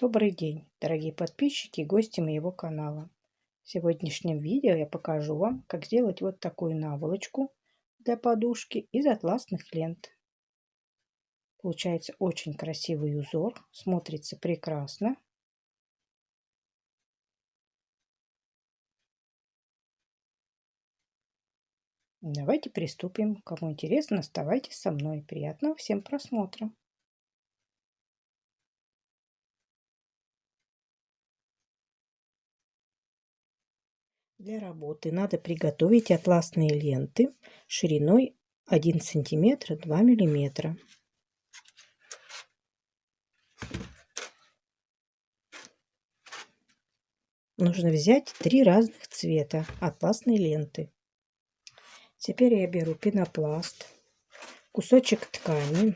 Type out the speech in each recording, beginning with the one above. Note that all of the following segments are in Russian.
Добрый день, дорогие подписчики и гости моего канала. В сегодняшнем видео я покажу вам, как сделать вот такую наволочку для подушки из атласных лент. Получается очень красивый узор, смотрится прекрасно. Давайте приступим. Кому интересно, оставайтесь со мной. Приятного всем просмотра. Для работы надо приготовить атласные ленты шириной 1 см 2 мм. Нужно взять 3 разных цвета атласной ленты. Теперь я беру пенопласт, кусочек ткани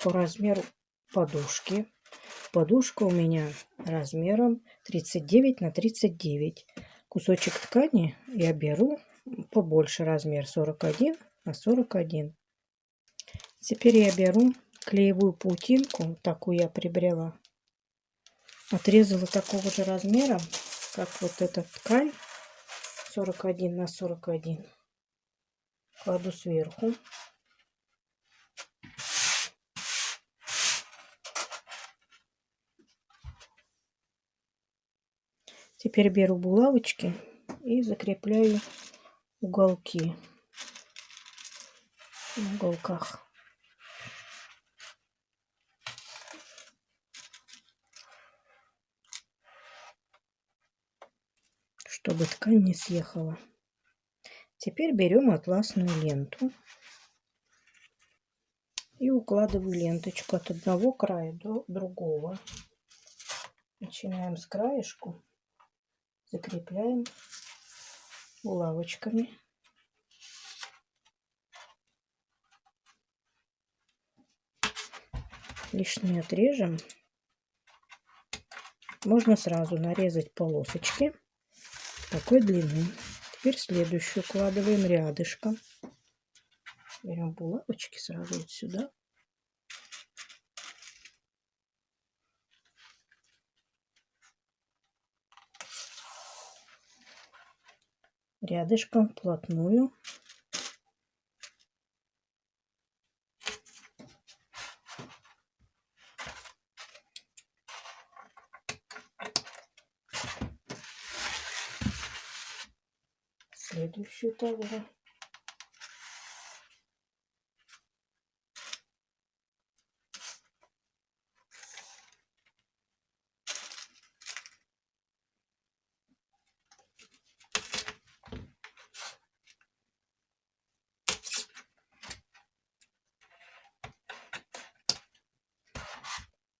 по размеру подушки. Подушка у меня размером 39 на 39. Кусочек ткани я беру побольше, размер 41 на 41. Теперь я беру клеевую паутинку, такую я приобрела. Отрезала такого же размера, как вот эта ткань, 41 на 41. Кладу сверху. Теперь беру булавочки и закрепляю уголки на уголках. Чтобы ткань не съехала. Теперь берем атласную ленту и укладываю ленточку от одного края до другого. Начинаем с краешку, закрепляем булавочками. Лишнее отрежем. Можно сразу нарезать полосочки такой длины. Теперь следующую укладываем рядышком. Берем булавочки сразу вот сюда. Рядышком вплотную. Следующую также.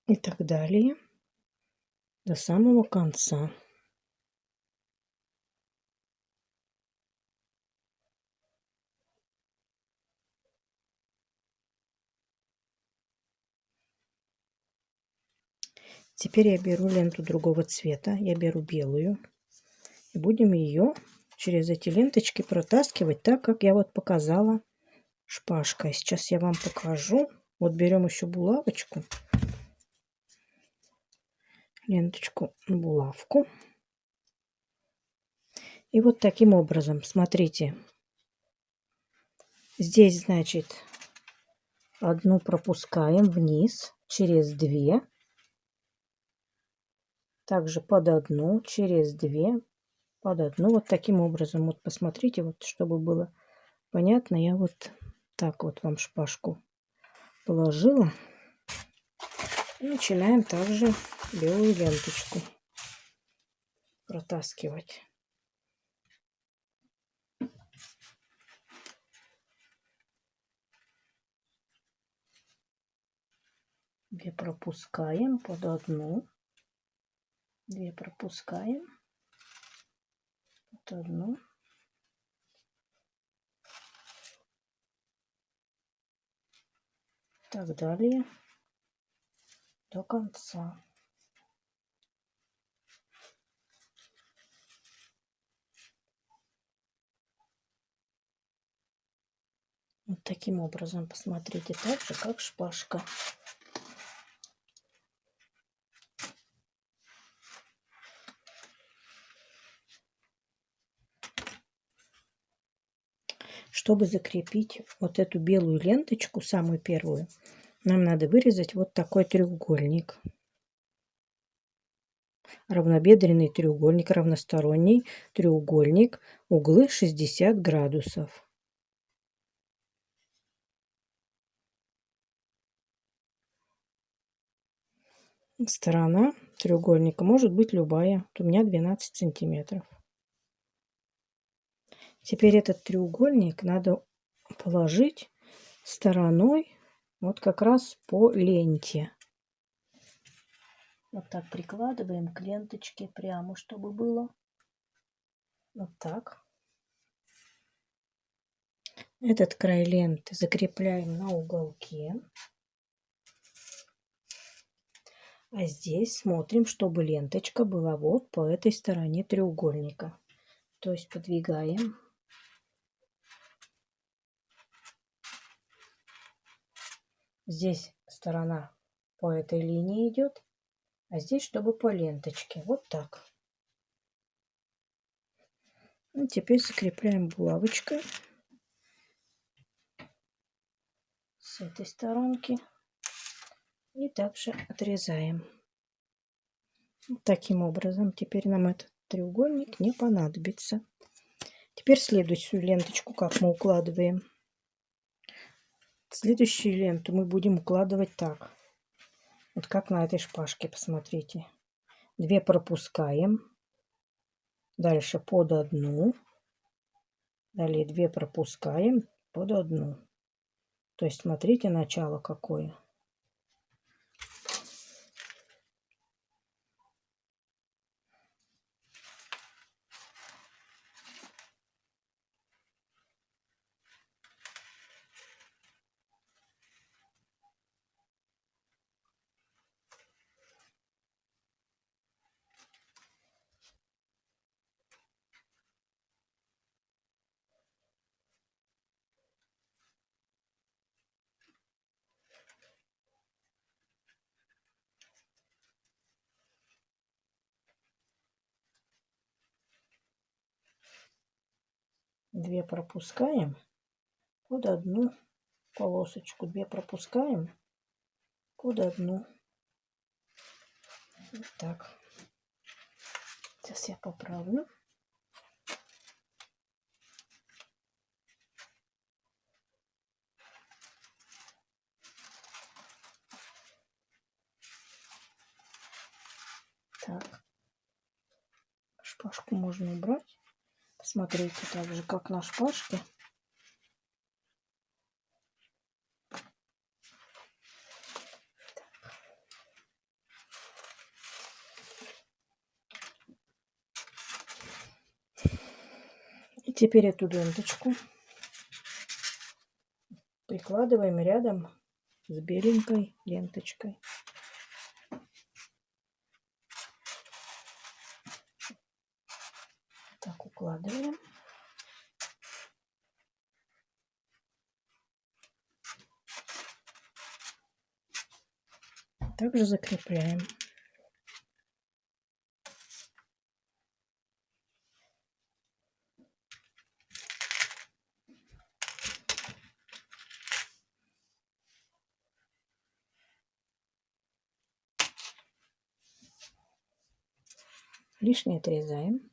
И так далее до самого конца. Теперь я беру ленту другого цвета, я беру белую, и будем ее через эти ленточки протаскивать так, как я вот показала шпажкой. Сейчас я вам покажу. Вот берем еще булавочку, ленточку, булавку. И вот таким образом, смотрите, здесь, значит, одну пропускаем вниз через 2, также под одну, через 2, под одну, вот таким образом. Вот посмотрите, вот чтобы было понятно, я вот так вот вам шпажку положила. И начинаем также белую ленточку протаскивать. Две пропускаем под одну, 2 пропускаем под одну. Так далее до конца. Вот таким образом, посмотрите, так же, как шпажка. Чтобы закрепить вот эту белую ленточку, самую первую, нам надо вырезать вот такой треугольник. Равнобедренный треугольник, равносторонний треугольник, углы 60 градусов. Сторона треугольника может быть любая. Вот у меня 12 сантиметров. Теперь этот треугольник надо положить стороной вот как раз по ленте. Вот так прикладываем к ленточке прямо, чтобы было. Вот так. Этот край ленты закрепляем на уголке. А здесь смотрим, чтобы ленточка была вот по этой стороне треугольника. То есть подвигаем. Здесь сторона по этой линии идет, а здесь чтобы по ленточке. Вот так. Ну, теперь закрепляем булавочкой с этой сторонки и также отрезаем. Вот таким образом теперь нам этот треугольник не понадобится. Теперь следующую ленточку как мы укладываем. Следующую ленту мы будем укладывать так. Вот как на этой шпажке, посмотрите. 2 пропускаем. Дальше под одну. Далее 2 пропускаем под одну. То есть смотрите начало какое. Две пропускаем под одну полосочку. 2 пропускаем под одну. Вот так. Сейчас я поправлю. Так. Шпажку можно убрать. Посмотрите так же, как на шпажке. И теперь эту ленточку прикладываем рядом с беленькой ленточкой. Так укладываем. Также закрепляем. Лишнее отрезаем.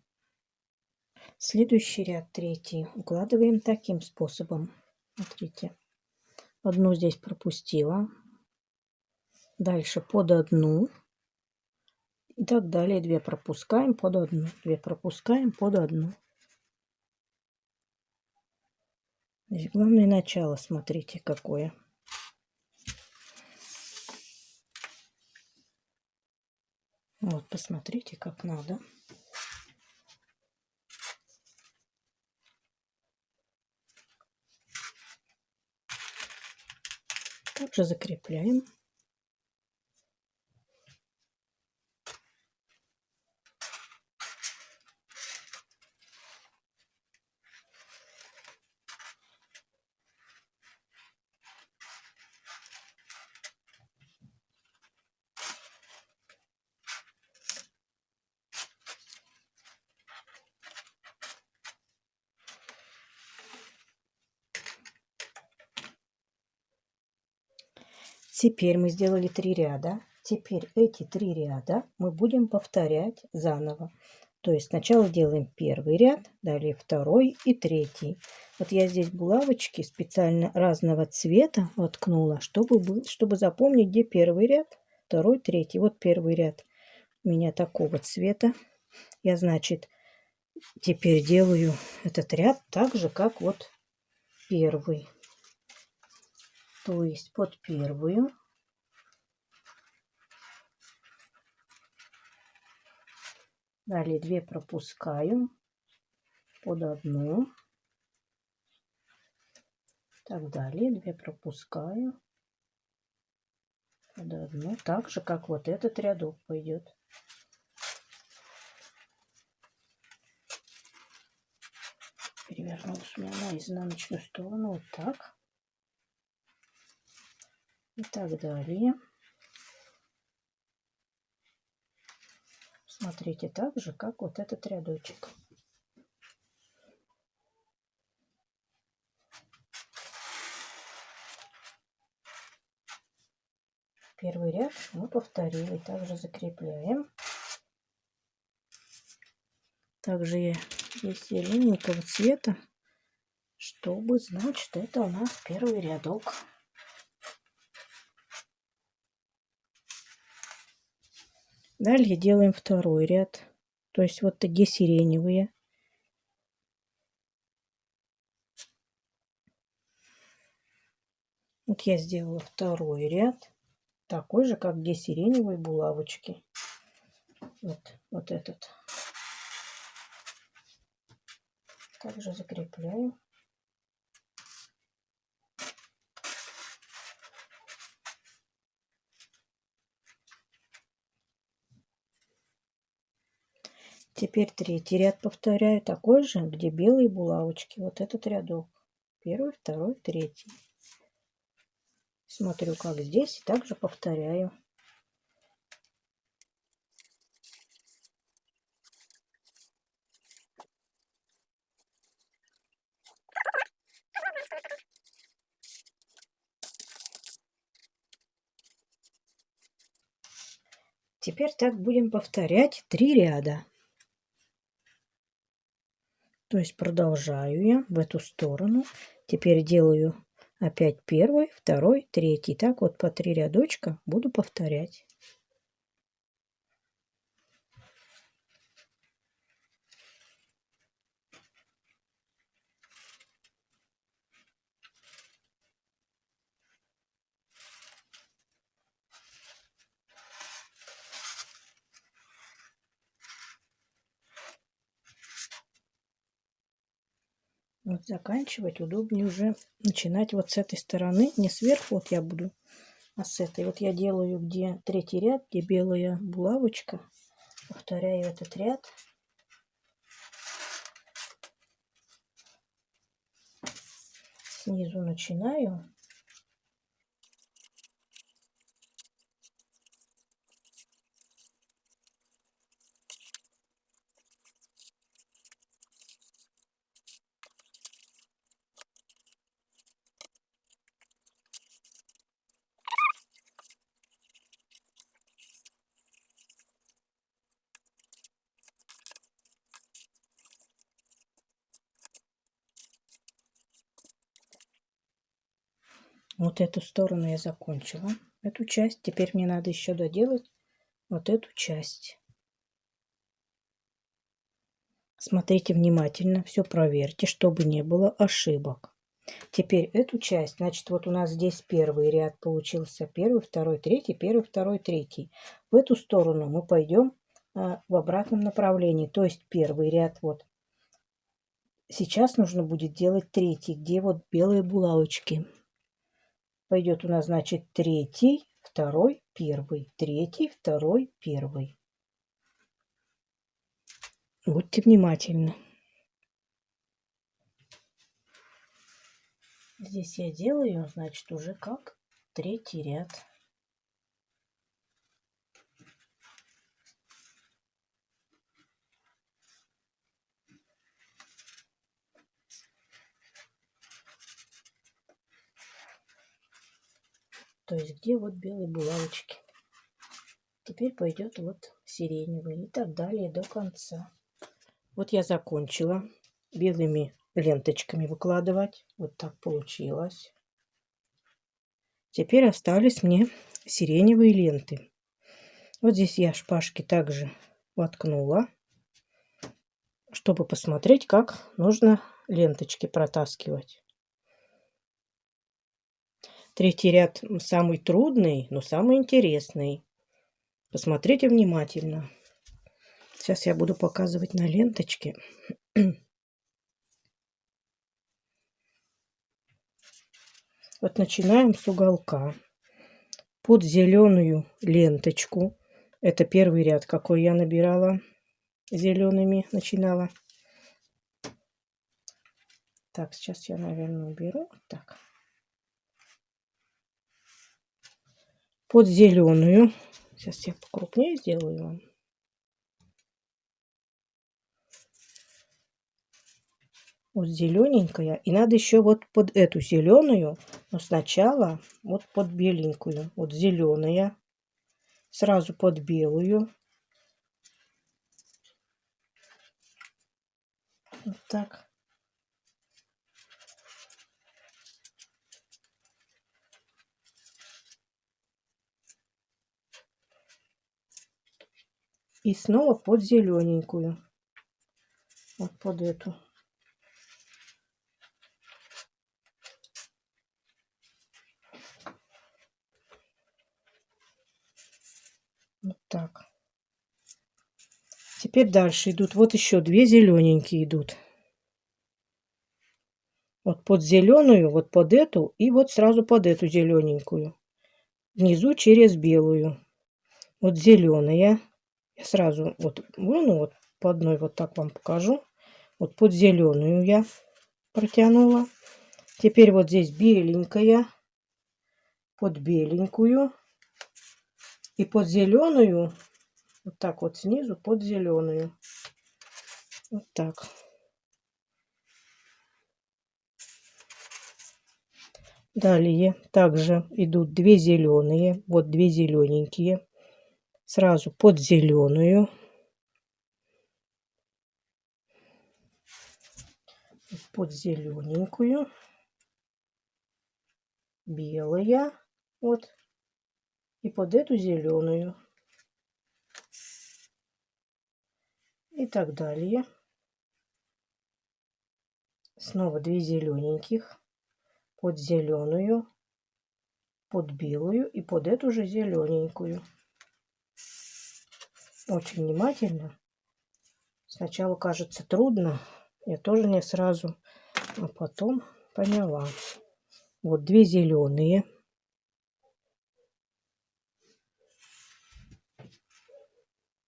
Следующий ряд, третий, укладываем таким способом. Смотрите, одну здесь пропустила, дальше под одну и так далее. 2 пропускаем под одну, 2 пропускаем под одну. Здесь главное начало, смотрите, какое. Вот, посмотрите, как надо. Также закрепляем. Теперь мы сделали 3 ряда. Теперь эти 3 ряда мы будем повторять заново. То есть сначала делаем первый ряд, далее второй и третий. Вот я здесь булавочки специально разного цвета воткнула, чтобы запомнить, где первый ряд, второй, третий. Вот первый ряд у меня такого цвета. Я, значит, теперь делаю этот ряд так же, как вот первый. То есть под первую далее 2 пропускаю, под одну, так далее 2 пропускаю, под одну, так же, как вот этот рядок пойдет. Перевернулась у меня на изнаночную сторону, вот так. И так далее. Смотрите, так же, как вот этот рядочек. Первый ряд мы повторили, также закрепляем. Также я здесь зелененького цвета, чтобы, значит, это у нас первый рядок. Далее делаем второй ряд, то есть вот такие сиреневые. Вот я сделала второй ряд, такой же, как где сиреневые булавочки. Вот этот. Также закрепляю. Теперь третий ряд повторяю, такой же, где белые булавочки. Вот этот рядок. Первый, второй, третий. Смотрю, как здесь, и также повторяю. Теперь так будем повторять 3 ряда. То есть продолжаю я в эту сторону. Теперь делаю опять первый, второй, третий. Так вот по 3 рядочка буду повторять. Вот заканчивать удобнее уже начинать вот с этой стороны. Не сверху вот я буду, а с этой. Вот я делаю, где третий ряд, где белая булавочка. Повторяю этот ряд. Снизу начинаю. Вот эту сторону я закончила. Эту часть. Теперь мне надо еще доделать вот эту часть. Смотрите внимательно, все проверьте, чтобы не было ошибок. Теперь эту часть, значит, вот у нас здесь первый ряд получился. Первый, второй, третий, первый, второй, третий. В эту сторону мы пойдем в обратном направлении. То есть первый ряд вот. Сейчас нужно будет делать третий, где вот белые булавочки. Пойдет у нас, значит, третий, второй, первый. Третий, второй, первый. Будьте внимательны. Здесь я делаю, значит, уже как третий ряд. То есть где вот белые булавочки. Теперь пойдет вот сиреневый и так далее до конца. Вот я закончила белыми ленточками выкладывать. Вот так получилось. Теперь остались мне сиреневые ленты. Вот здесь я шпажки также воткнула, чтобы посмотреть, как нужно ленточки протаскивать. Третий ряд самый трудный, но самый интересный. Посмотрите внимательно. Сейчас я буду показывать на ленточке. Вот начинаем с уголка. Под зеленую ленточку. Это первый ряд, какой я набирала. Зелеными начинала. Так, сейчас я, наверное, уберу. Так. Под зеленую. Сейчас я покрупнее сделаю вам. Вот зелененькая. И надо еще вот под эту зеленую, но сначала вот под беленькую. Вот зеленая. Сразу под белую. Вот так. И снова под зелененькую. Вот под эту. Вот так. Теперь дальше идут. Вот еще две зелененькие идут. Вот под зеленую, вот под эту и вот сразу под эту зелененькую. Внизу через белую. Вот зеленая. Я сразу вот выну, вот по одной вот так вам покажу. Вот под зеленую я протянула. Теперь вот здесь беленькая. Под беленькую. И под зеленую. Вот так вот снизу под зеленую. Вот так. Далее также идут две зеленые. Вот две зелененькие. Сразу под зеленую. Под зелененькую. Белая. Вот. И под эту зеленую. И так далее. Снова две зелененьких. Под зеленую. Под белую. И под эту же зелененькую. Очень внимательно. Сначала кажется трудно. Я тоже не сразу. А потом поняла. Вот две зеленые.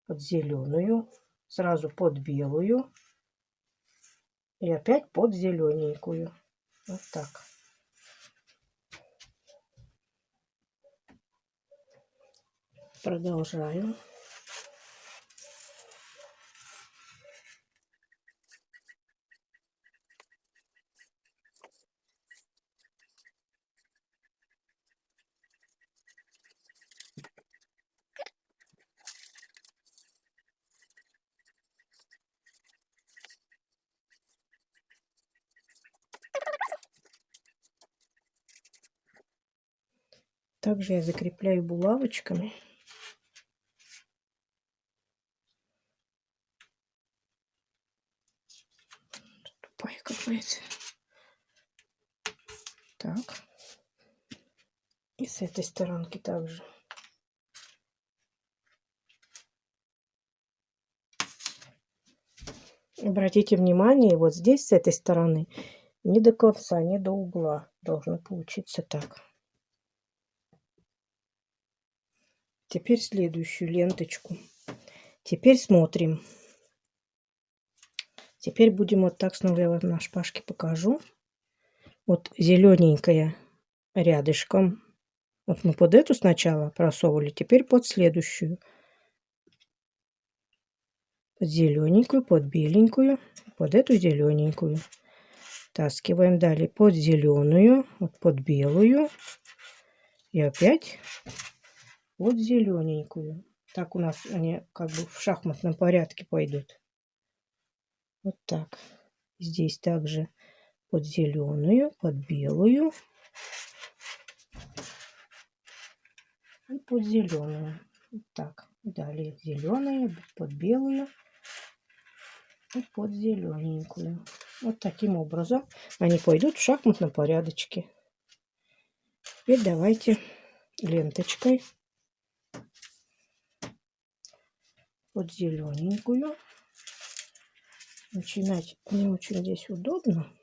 Под зеленую. Сразу под белую. И опять под зелененькую. Вот так. Продолжаю. Также я закрепляю булавочками. Тупая какая-то. Так. И с этой сторонки также. Обратите внимание, вот здесь с этой стороны не до конца, не до угла должно получиться так. Теперь следующую ленточку. Теперь смотрим. Теперь будем вот так, снова я вам на шпажке покажу. Вот зелененькая рядышком. Вот мы под эту сначала просовывали, теперь под следующую. Под зелененькую, под беленькую, под эту зелененькую. Таскиваем далее под зеленую, вот под белую И опять вот зелененькую. Так у нас они как бы в шахматном порядке пойдут. Вот так. Здесь также под зеленую, под белую и под зеленую. Вот так. Далее зеленая под белую и под зелененькую. Вот таким образом они пойдут в шахматном порядочке. Теперь давайте ленточкой под зелененькую. Начинать не очень здесь удобно.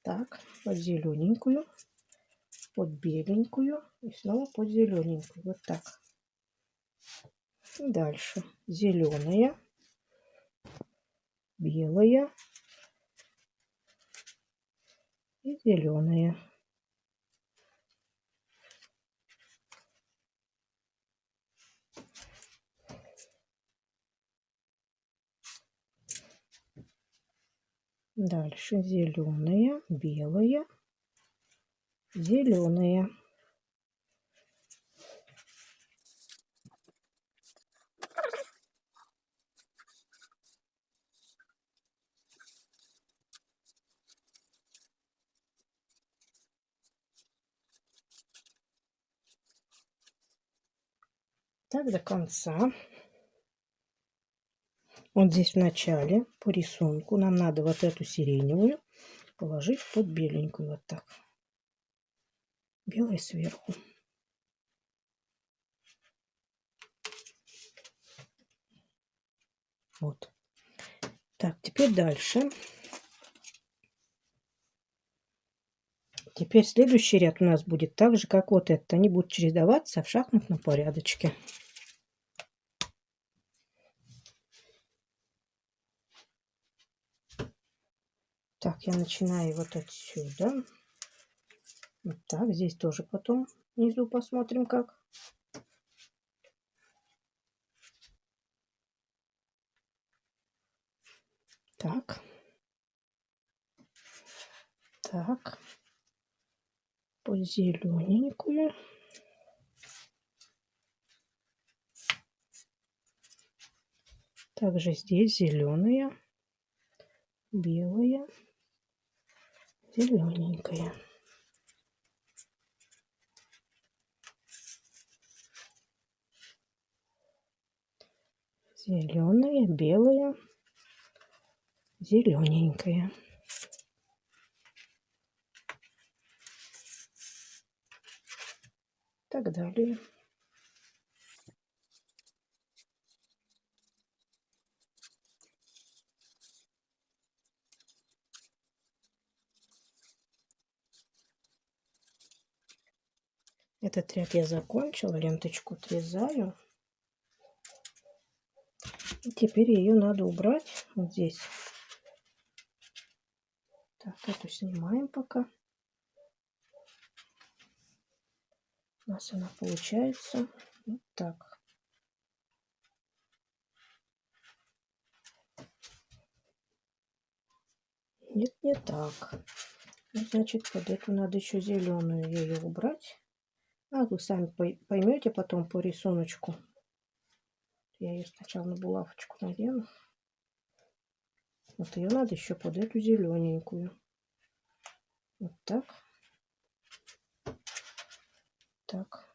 Так, под зелененькую, под беленькую и снова под зелененькую. Вот так. И дальше зеленая, белая и зеленая. Дальше зеленая, белая, зеленая. Так до конца. Вот здесь в начале по рисунку нам надо вот эту сиреневую положить под беленькую. Вот так. Белая сверху. Вот. Так, теперь дальше. Теперь следующий ряд у нас будет так же, как вот этот. Они будут чередоваться в шахматном порядочке. Так, я начинаю вот отсюда. Вот так, здесь тоже потом внизу посмотрим, как. Так. Так. Под зелененькую. Также здесь зеленая, белая, зелененькая. Зеленая, белая, зелененькая. Так далее. Этот ряд я закончила, ленточку отрезаю. И теперь ее надо убрать вот здесь. Так, эту снимаем пока. У нас она получается вот так. Нет, не так. Значит, под эту надо еще зеленую ее убрать. А вы сами поймете потом по рисунку. Я ее сначала на булавочку надену. Вот ее надо еще под эту зелененькую. Вот так. Так.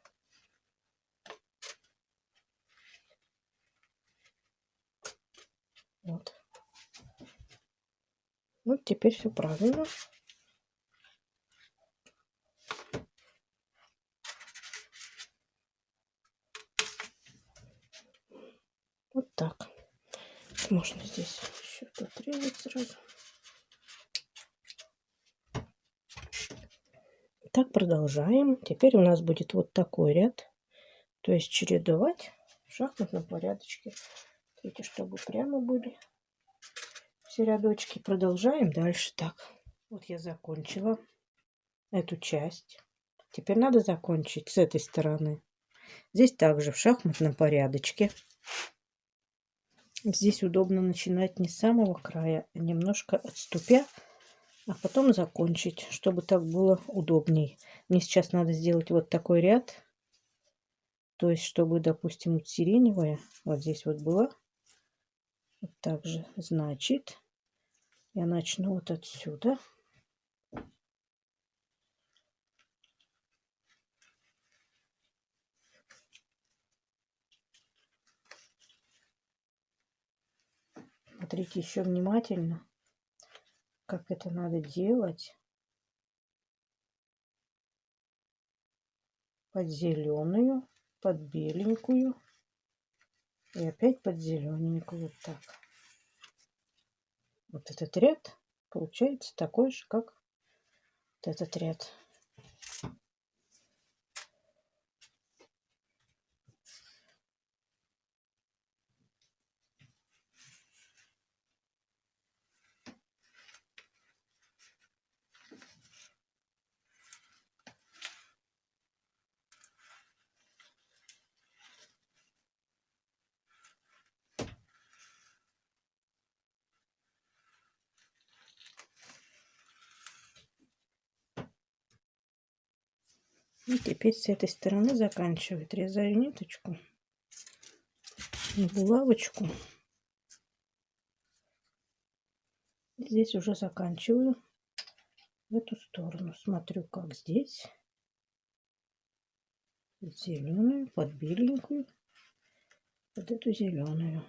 Вот. Вот теперь все правильно. Вот так. Можно здесь еще отрезать сразу. Так продолжаем. Теперь у нас будет вот такой ряд. То есть чередовать в шахматном порядочке. Видите, чтобы прямо были все рядочки. Продолжаем дальше. Так, вот я закончила эту часть. Теперь надо закончить с этой стороны. Здесь также в шахматном порядочке. Здесь удобно начинать не с самого края, а немножко отступя а потом закончить, чтобы так было удобней. Мне сейчас надо сделать вот такой ряд, то есть чтобы, допустим, вот сиреневая вот здесь вот была, вот так же, значит, я начну вот отсюда. Смотрите еще внимательно, как это надо делать. Под зеленую, под беленькую и опять под зелененькую. Вот так. Вот этот ряд получается такой же, как вот этот ряд. И теперь с этой стороны заканчиваю. Отрезаю ниточку, булавочку. И здесь уже заканчиваю в эту сторону. Смотрю, как здесь. Зеленую, под беленькую, под эту зеленую.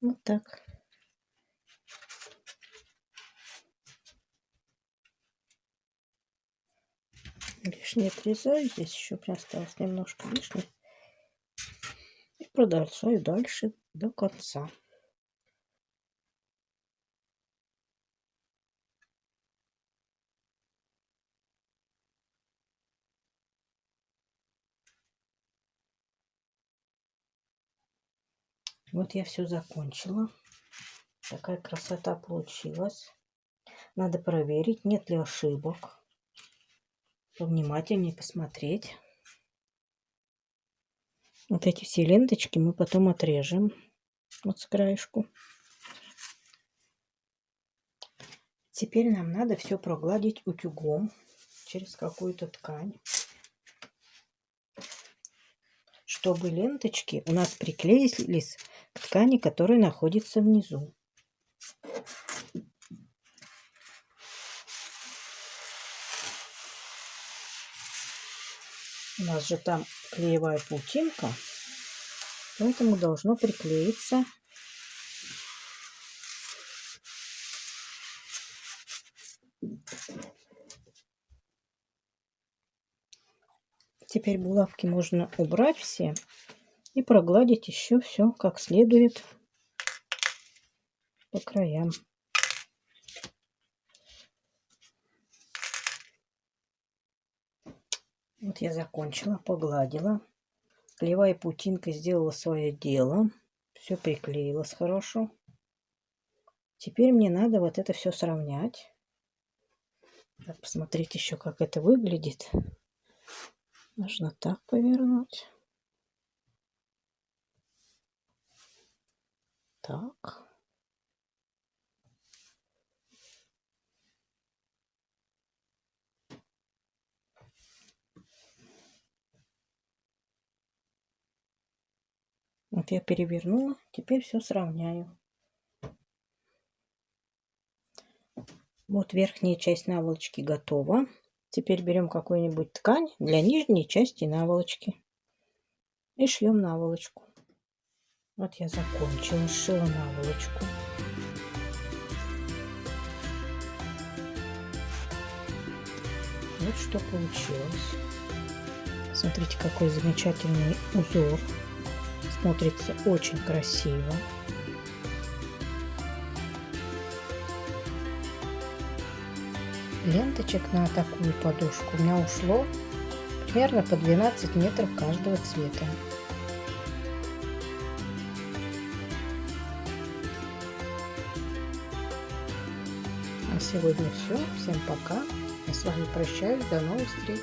Вот так. Лишнее отрезаю. Здесь еще осталось немножко лишнего. И продолжаю дальше до конца. Вот я все закончила. Такая красота получилась. Надо проверить, нет ли ошибок. Повнимательнее посмотреть. Вот эти все ленточки мы потом отрежем. Вот с краешку. Теперь нам надо все прогладить утюгом через какую-то ткань, чтобы ленточки у нас приклеились к ткани, которая находится внизу. У нас же там клеевая паутинка, поэтому должно приклеиться. Теперь булавки можно убрать все и прогладить еще все как следует по краям. Вот я закончила, погладила. Клеевая паутинка сделала свое дело. Все приклеилось хорошо. Теперь мне надо вот это все сравнять. Так, посмотрите еще, как это выглядит. Нужно так повернуть. Так. Вот я перевернула. Теперь все сравняю. Вот верхняя часть наволочки готова. Теперь берем какую-нибудь ткань для нижней части наволочки и шьем наволочку. Вот я закончила, сшила наволочку. Вот что получилось. Смотрите, какой замечательный узор. Смотрится очень красиво. Ленточек на такую подушку у меня ушло примерно по 12 метров каждого цвета. На сегодня все. Всем пока. Я с вами прощаюсь. До новых встреч.